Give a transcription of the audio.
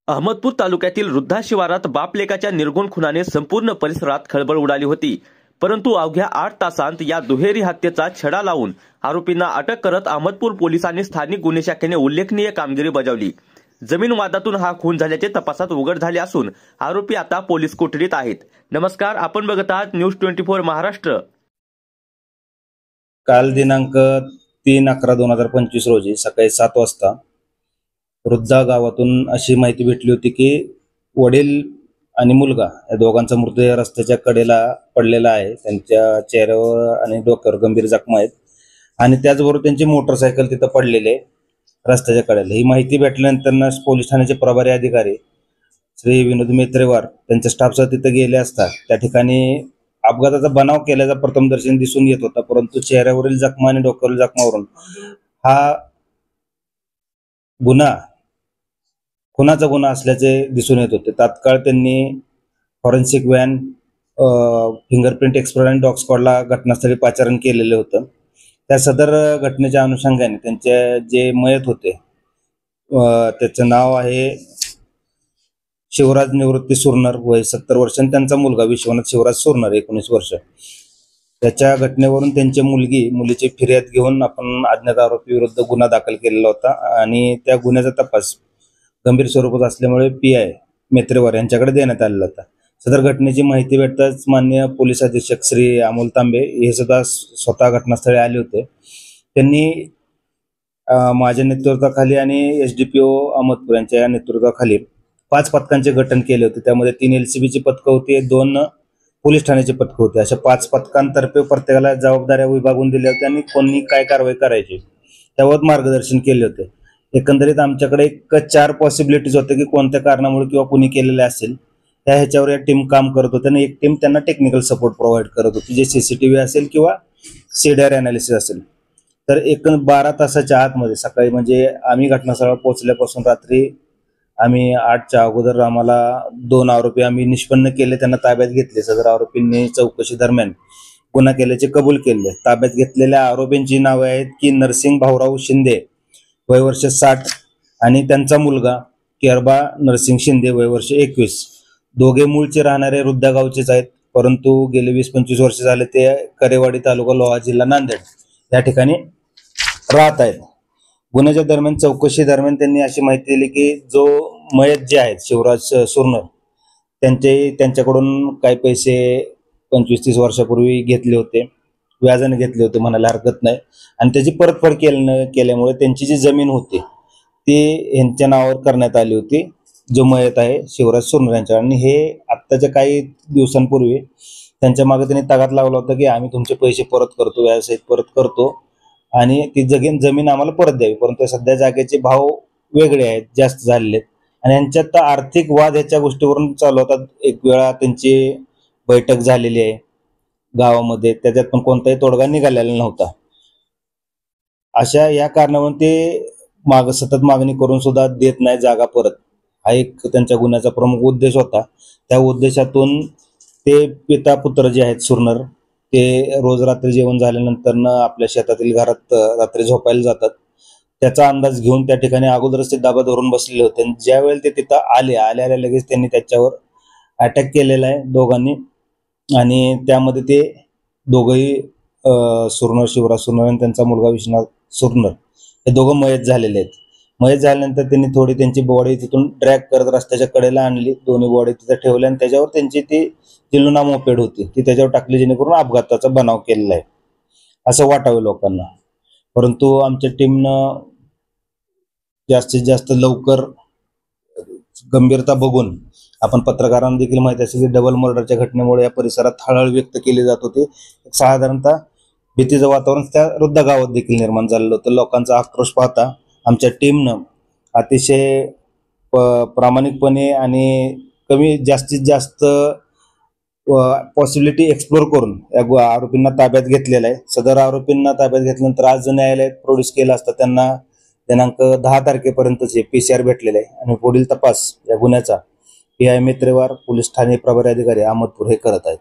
अहमदपूर तालुक्यातील रुद्धा शिवारात बापलेकाच्या निर्गुण खुनाने संपूर्ण परिसरात खळबळ उडाली होती. परंतु अवघ्या 8 तासांत या दुहेरी हत्येचा छडा लावून आरोपींना अटक करत अहमदपूर पोलिसांनी स्थानिक गुन्हे शाखेने उल्लेखनीय कामगिरी बजावली. जमीन वादातून हा खून झाल्याचे तपासात उघड झाले असून आरोपी आता पोलीस कोठडीत आहेत. नमस्कार, आपण बघत आहात न्यूज 24 महाराष्ट्र. काल दिनांक 3/11/2025 रोजी सकाळी 7 वाजता रुद्धा गावातून अशी माहिती भेटली होती की वडील आणि मुलगा या दोघांचा मृतदेह रस्त्याच्या कडेला पडलेला आहे. त्यांच्या चेहऱ्यावर आणि डोक्यावर गंभीर जखमा आहेत आणि त्याचबरोबर त्यांची मोटरसायकल तिथं पडलेली आहे रस्त्याच्या कडेला. ही माहिती भेटल्यानंतर पोलीस ठाण्याचे प्रभारी अधिकारी श्री विनोद मेत्रेवार त्यांच्या स्टाफसह तिथे गेले असता त्या ठिकाणी अपघाताचा बनाव केल्याचा प्रथमदर्शनी दिसून येत होता. परंतु चेहऱ्यावरील जखमा आणि डोक्यावरील जखमावरून हा गुन्हा खुनाचा गुन्हा असल्याचे दिसून येत होते. तात्काळ त्यांनी फॉरेन्सिक व्हॅन, फिंगरप्रिंट एक्सपर्ट आणि डॉग स्क्वॉडला घटनास्थळी पाचारण केलेले होतं. त्या सदर घटनेच्या अनुषंगाने त्यांचे जे मयत होते त्याचं नाव आहे शिवराज निवृत्ती सुरनर, वय 70 वर्ष, आणि त्यांचा मुलगा विश्वनाथ शिवराज सुरनर 19 वर्ष. त्याच्या घटनेवरून त्यांची मुलीची फिर्याद घेऊन आपण अज्ञात आरोपी विरुद्ध गुन्हा दाखल केलेला होता आणि त्या गुन्ह्याचा तपास गंभीर स्वरूपात असल्यामुळे PI मेत्रेवार यांच्याकडे देण्यात आलेला होता. सदर घटनेची माहिती भेटताच माननीय पोलीस अधीक्षक श्री अमोल तांबे हे सुद्धा स्वतः घटनास्थळी आले होते. त्यांनी माझ्या नेतृत्वाखाली आणि SDPO अहमदपूर यांच्या नेतृत्वाखाली 5 पथकांचे गठन केले होते. त्यामध्ये 3 LCBची पथकं होती, 2 पोलीस ठाण्याची पथकं होती. अशा 5 पथकांतर्फे प्रत्येकाला जबाबदाऱ्या विभागून दिल्या होत्या आणि कोणी काय कारवाई करायची त्यावर मार्गदर्शन केले होते. एकंदरीत आमच्याकडे 4 पॉसिबिलिटीज होते की कोणत्या कारणामुळे किंवा कुणी केलेले असेल त्या ह्याच्यावर या टीम काम करत होत्या आणि एक टीम त्यांना टेक्निकल सपोर्ट प्रोव्हाइड करत होती, जे CCTV असेल किंवा CDR अनालिसिस असेल. तर 12 तासाच्या आतमध्ये सकाळी म्हणजे आम्ही घटनास्थळावर पोहोचल्यापासून रात्री आम्ही 8च्या अगोदर आम्हाला 2 आरोपी आम्ही निष्पन्न केले, त्यांना ताब्यात घेतले. सदर आरोपींनी चौकशी दरम्यान गुन्हा केल्याचे कबूल केले. ताब्यात घेतलेल्या आरोपींची नावे आहेत की नरसिंग भाऊराव शिंदे, वय वर्ष 60, आणि त्यांचा मुलगा केरबा नरसिंग शिंदे, वय वर्ष 21. दोघे मूळचे राहणारे रुद्धा गावचेच आहेत, परंतु गेले 20-25 वर्ष झाले ते करेवाडी तालुका लोहा जिल्हा नांदेड या ठिकाणी राहत आहेत. गुन्ह्याच्या दरम्यान चौकशी दरम्यान त्यांनी अशी माहिती दिली की जो मयत जे आहेत शिवराज सुरनर त्यांच्याकडून काही पैसे 25-30 वर्षापूर्वी घेतले होते, व्याजाने घेतले होते म्हणायला हरकत नाही, आणि त्याची परतफेड केल्यामुळे त्यांची जी जमीन होती ती यांच्या नावावर करण्यात आली होती, जो मयत आहे शिवराज सुरनर यांच्या. आणि हे आत्ताच्या काही दिवसांपूर्वी त्यांच्या मागे त्यांनी तगात लावला होता की आम्ही तुमचे पैसे परत करतो, व्याजसहित परत करतो आणि ती जमीन आम्हाला परत द्यावी. परंतु सध्या जागेचे भाव वेगळे आहेत, जास्त झालेले आहेत आणि यांच्यात आर्थिक वाद ह्याच्या गोष्टीवरून चालू होतात. एक वेळा त्यांची बैठक झालेली आहे गावामध्ये, त्याच्यात पण कोणताही तोडगा निघालेला नव्हता. अशा या कारणावरून ते सतत मागणी करून सुद्धा देत नाही जागा परत. हा एक त्यांच्या गुन्ह्याचा प्रमुख उद्देश होता. त्या उद्देशातून ते पिता पुत्र जे आहेत सुरनर ते रोज रात्री जेवण झाल्यानंतर आपल्या शेतातील घरात रात्री झोपायला जातात. त्याचा अंदाज घेऊन त्या ठिकाणी अगोदरच ते दाबा धरून बसलेले होते. ज्या वेळेला ते तिथं आल्या लगेच त्यांनी त्याच्यावर अटॅक केलेला आहे दोघांनी, आणि त्यामध्ये ते दोघंही सुरनर, शिवराज सुरनर आणि त्यांचा मुलगा विश्वनाथ सुरनर हे दोघं मयत झालेले आहेत. मयत झाल्यानंतर त्यांनी थोडी त्यांची बॉडी तिथून ड्रॅग करत रस्त्याच्या कडेला आणली, दोन्ही बॉडी तिथं ठेवल्या आणि त्याच्यावर त्यांची ती लुना मोपेड होती ती त्याच्यावर टाकली, जेणेकरून अपघाताचा बनाव केलेला आहे असं वाटावं लोकांना. परंतु आमच्या टीमनं जास्तीत जास्त लवकर गंभीरता बघून, आपण पत्रकारांना देखील माहिती असेल की डबल मर्डरच्या घटनेमुळे या परिसरात हळहळ व्यक्त केली जात होती. साधारणतः भीतीचं वातावरण त्या रुद्धा गावात देखील निर्माण झालेलं होतं. लोकांचा आक्रोश पाहता आमच्या टीमनं अतिशय प्रामाणिकपणे आणि जास्तीत जास्त पॉसिबिलिटी एक्सप्लोर करून या आरोपींना ताब्यात घेतलेला आहे. सदर आरोपींना ताब्यात घेतल्यानंतर आज न्यायालयात प्रोड्यूस केलं असता त्यांना दिनांक 10 तारखेपर्यंतचे PCR भेटलेले आहे आणि पुढील तपास या गुन्ह्याचा PI मेत्रेवार, पोलीस ठाणे प्रभारी अधिकारी अहमदपूर हे करत आहेत.